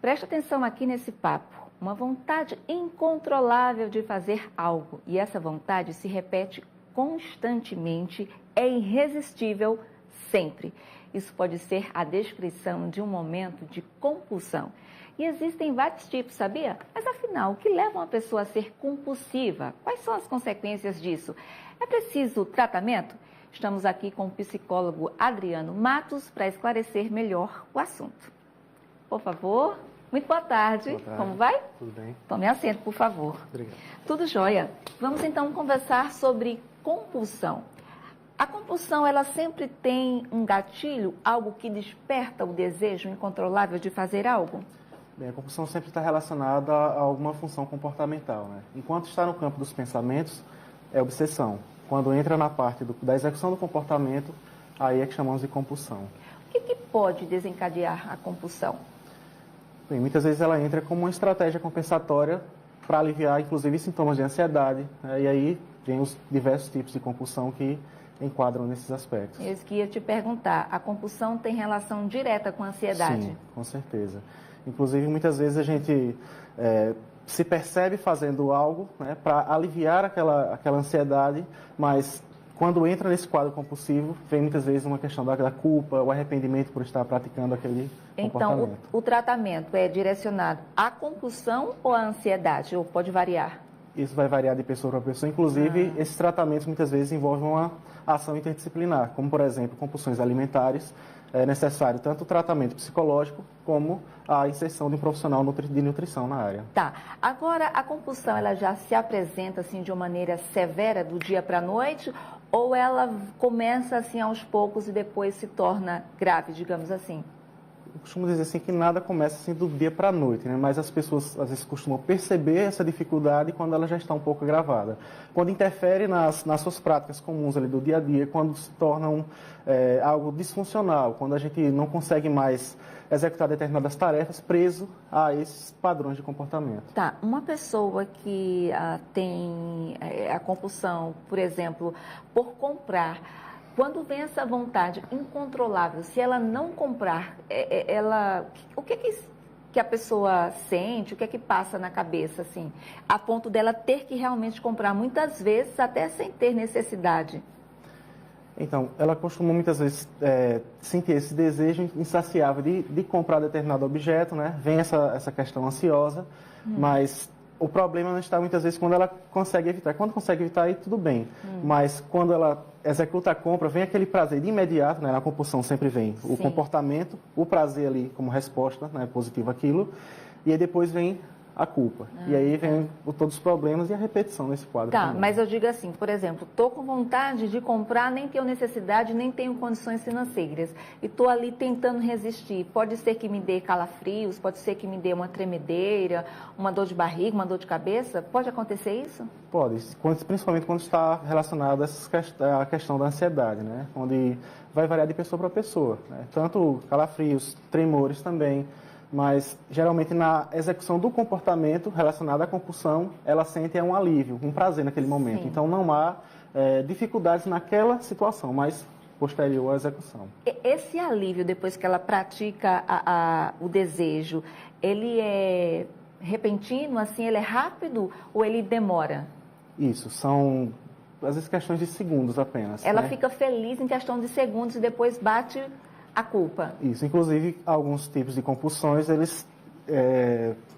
Preste atenção aqui nesse papo. Uma vontade incontrolável de fazer algo e essa vontade se repete constantemente, é irresistível sempre. Isso pode ser a descrição de um momento de compulsão. E existem vários tipos, sabia? Mas afinal, o que leva uma pessoa a ser compulsiva? Quais são as consequências disso? É preciso tratamento? Estamos aqui com o psicólogo Adriano Matos para esclarecer melhor o assunto. Por favor, muito boa tarde. Boa tarde. Como vai? Tudo bem. Tome assento, por favor. Obrigado. Tudo jóia. Vamos então conversar sobre compulsão. A compulsão, ela sempre tem um gatilho, algo que desperta o desejo incontrolável de fazer algo? Bem, a compulsão sempre está relacionada a alguma função comportamental, né? Enquanto está no campo dos pensamentos, é obsessão. Quando entra na parte da execução do comportamento, aí é que chamamos de compulsão. O que pode desencadear a compulsão? Bem, muitas vezes ela entra como uma estratégia compensatória para aliviar, inclusive, sintomas de ansiedade, né? E aí vem os diversos tipos de compulsão que enquadram nesses aspectos. Eu ia te perguntar, a compulsão tem relação direta com a ansiedade? Sim, com certeza. Inclusive, muitas vezes a gente se percebe fazendo algo, né, para aliviar aquela ansiedade, mas quando entra nesse quadro compulsivo, vem muitas vezes uma questão da culpa, o arrependimento por estar praticando aquele comportamento. Então, o tratamento é direcionado à compulsão ou à ansiedade? Ou pode variar? Isso vai variar de pessoa para pessoa. Inclusive, esses tratamentos muitas vezes envolvem uma ação interdisciplinar, como, por exemplo, compulsões alimentares. É necessário tanto o tratamento psicológico como a inserção de um profissional de nutrição na área. Tá. Agora, a compulsão, ela já se apresenta assim de uma maneira severa do dia para a noite ou ela começa assim aos poucos e depois se torna grave, digamos assim? Eu costumo dizer assim que nada começa assim do dia para a noite, né? Mas as pessoas às vezes costumam perceber essa dificuldade quando ela já está um pouco agravada. Quando interfere nas suas práticas comuns ali do dia a dia, quando se tornam algo disfuncional, quando a gente não consegue mais executar determinadas tarefas preso a esses padrões de comportamento. Tá, uma pessoa que tem a compulsão, por exemplo, por comprar, quando vem essa vontade incontrolável, se ela não comprar, o que a pessoa sente, o que é que passa na cabeça, assim, a ponto dela ter que realmente comprar, muitas vezes até sem ter necessidade? Então, ela costuma muitas vezes sentir esse desejo insaciável de comprar determinado objeto, né? Vem essa questão ansiosa, mas o problema não está muitas vezes quando ela consegue evitar. Quando consegue evitar, aí tudo bem. Mas quando ela executa a compra, vem aquele prazer de imediato, né? Na compulsão sempre vem o comportamento, o prazer ali como resposta, né? Positivo aquilo, e aí depois vem a culpa. E aí vem todos os problemas e a repetição nesse quadro. Tá, também. mas eu digo assim, por exemplo, estou com vontade de comprar, nem tenho necessidade, nem tenho condições financeiras. E estou ali tentando resistir. Pode ser que me dê calafrios, pode ser que me dê uma tremedeira, uma dor de barriga, uma dor de cabeça. Pode acontecer isso? Pode, principalmente quando está relacionado à questão da ansiedade, né? Onde vai variar de pessoa para pessoa, né? Tanto calafrios, tremores também. Mas, geralmente, na execução do comportamento relacionado à compulsão, ela sente um alívio, um prazer naquele momento. Sim. Então, não há dificuldades naquela situação, mas posterior à execução. Esse alívio, depois que ela pratica o desejo, ele é repentino, assim, ele é rápido ou ele demora? Isso, são, às vezes, questões de segundos apenas. Ela né? fica feliz em questão de segundos e depois bate a culpa. Isso, inclusive, alguns tipos de compulsões, eles,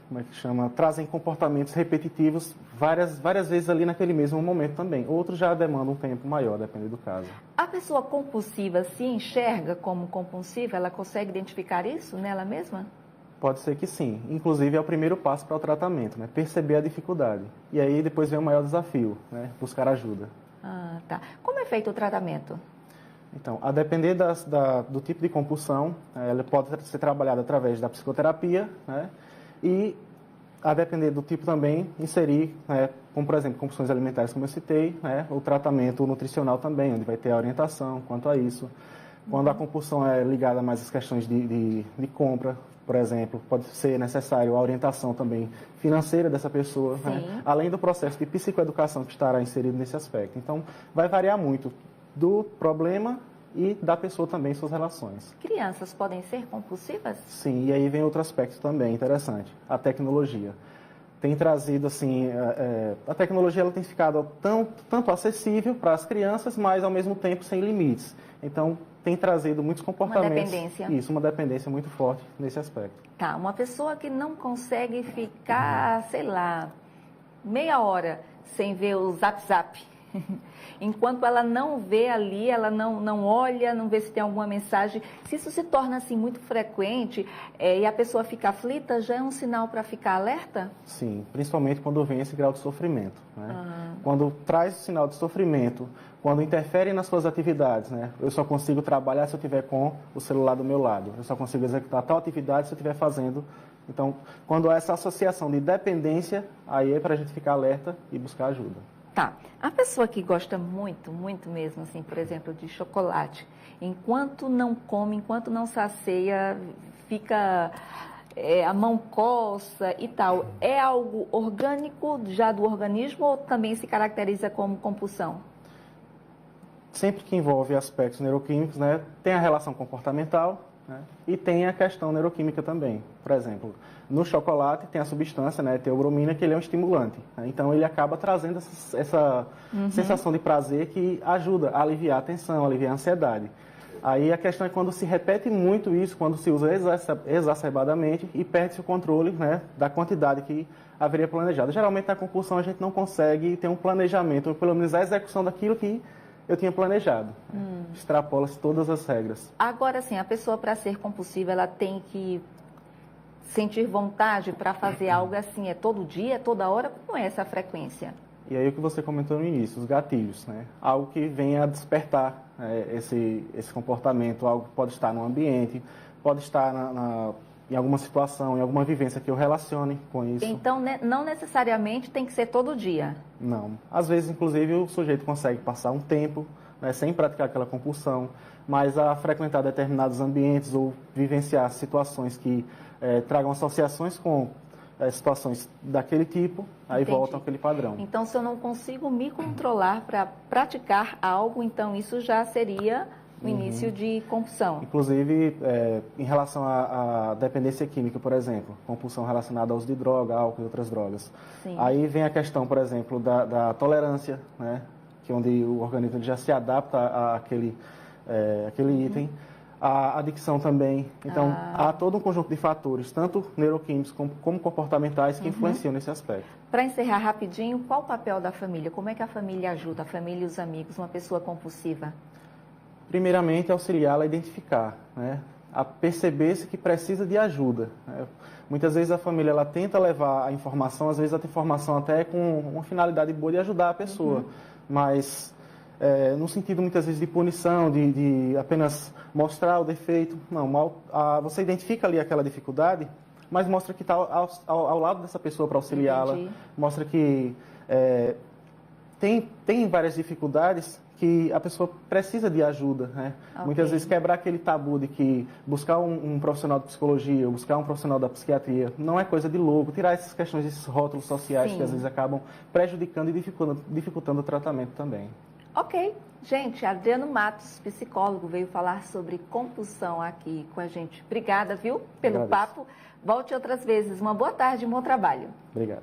como é que chama? Trazem comportamentos repetitivos várias vezes ali naquele mesmo momento também. Outros já demandam um tempo maior, dependendo do caso. A pessoa compulsiva se enxerga como compulsiva? Ela consegue identificar isso nela mesma? Pode ser que sim. Inclusive, é o primeiro passo para o tratamento, né? Perceber a dificuldade. E aí, depois vem o maior desafio, né? Buscar ajuda. Ah, tá. Como é feito o tratamento? Então, a depender do tipo de compulsão, ela pode ser trabalhada através da psicoterapia, né? E, a depender do tipo também, inserir, né, como, por exemplo, compulsões alimentares, como eu citei, né? O tratamento nutricional também, onde vai ter a orientação quanto a isso. Quando a compulsão é ligada mais às questões de compra, por exemplo, pode ser necessário a orientação também financeira dessa pessoa, né? Além do processo de psicoeducação que estará inserido nesse aspecto. Então, vai variar muito do problema e da pessoa também em suas relações. Crianças podem ser compulsivas? Sim, e aí vem outro aspecto também interessante, a tecnologia. Tem trazido, assim, a tecnologia ela tem ficado tanto acessível para as crianças, mas ao mesmo tempo sem limites. Então, tem trazido muitos comportamentos. Uma dependência. Isso, uma dependência muito forte nesse aspecto. Tá, uma pessoa que não consegue ficar, sei lá, meia hora sem ver o Zap. Enquanto ela não vê ali, ela não olha, não vê se tem alguma mensagem. Se isso se torna assim muito frequente e a pessoa fica aflita, já é um sinal para ficar alerta? Sim, principalmente quando vem esse grau de sofrimento. Né? Quando traz o sinal de sofrimento, quando interfere nas suas atividades. Né? Eu só consigo trabalhar se eu estiver com o celular do meu lado. Eu só consigo executar tal atividade se eu estiver fazendo. Então, quando há essa associação de dependência, aí é para a gente ficar alerta e buscar ajuda. Tá. A pessoa que gosta muito, muito mesmo, assim, por exemplo, de chocolate, enquanto não come, enquanto não sacia, fica a mão coça e tal, é algo orgânico já do organismo ou também se caracteriza como compulsão? Sempre que envolve aspectos neuroquímicos, né, tem a relação comportamental, né, e tem a questão neuroquímica também. Por exemplo, no chocolate tem a substância, né, teobromina, que ele é um estimulante. Né, então, ele acaba trazendo essa sensação de prazer que ajuda a aliviar a tensão, aliviar a ansiedade. Aí a questão é quando se repete muito isso, quando se usa exacerbadamente e perde-se o controle, né, da quantidade que haveria planejado. Geralmente, na compulsão, a gente não consegue ter um planejamento, ou pelo menos a execução daquilo que eu tinha planejado. Extrapola-se todas as regras. Agora, sim, a pessoa, para ser compulsiva, ela tem que sentir vontade para fazer algo assim, é todo dia, toda hora? Como é essa frequência? E aí o que você comentou no início, os gatilhos, né? Algo que venha a despertar esse comportamento, algo que pode estar no ambiente, pode estar em alguma situação, em alguma vivência que eu relacione com isso. Então, não necessariamente tem que ser todo dia? Não. Às vezes, inclusive, o sujeito consegue passar um tempo, né, sem praticar aquela compulsão, mas a frequentar determinados ambientes ou vivenciar situações que tragam associações com situações daquele tipo, aí Entendi. voltam àquele padrão. Então, se eu não consigo me controlar para praticar algo, então isso já seria o início de compulsão. Inclusive, em relação à dependência química, por exemplo, compulsão relacionada ao uso de droga, álcool e outras drogas. Sim. Aí vem a questão, por exemplo, da tolerância, né? Que é onde o organismo já se adapta àquele item. A adicção também. Então, há todo um conjunto de fatores, tanto neuroquímicos como comportamentais, que influenciam nesse aspecto. Para encerrar rapidinho, qual o papel da família? Como é que a família ajuda, a família e os amigos, uma pessoa compulsiva? Primeiramente, auxiliá-la a identificar, né? A perceber-se que precisa de ajuda. Né? Muitas vezes a família ela tenta levar a informação, às vezes a informação até com uma finalidade boa de ajudar a pessoa, mas no sentido muitas vezes de punição, de apenas mostrar o defeito. Não, você identifica ali aquela dificuldade, mas mostra que está ao lado dessa pessoa para auxiliá-la, mostra que tem várias dificuldades que a pessoa precisa de ajuda, né? Okay. Muitas vezes quebrar aquele tabu de que buscar um profissional de psicologia ou buscar um profissional da psiquiatria não é coisa de louco, tirar essas questões, esses rótulos sociais que às vezes acabam prejudicando e dificultando o tratamento também. Ok. Gente, Adriano Matos, psicólogo, veio falar sobre compulsão aqui com a gente. Obrigada, viu, pelo papo. Volte outras vezes. Uma boa tarde, um bom trabalho. Obrigado.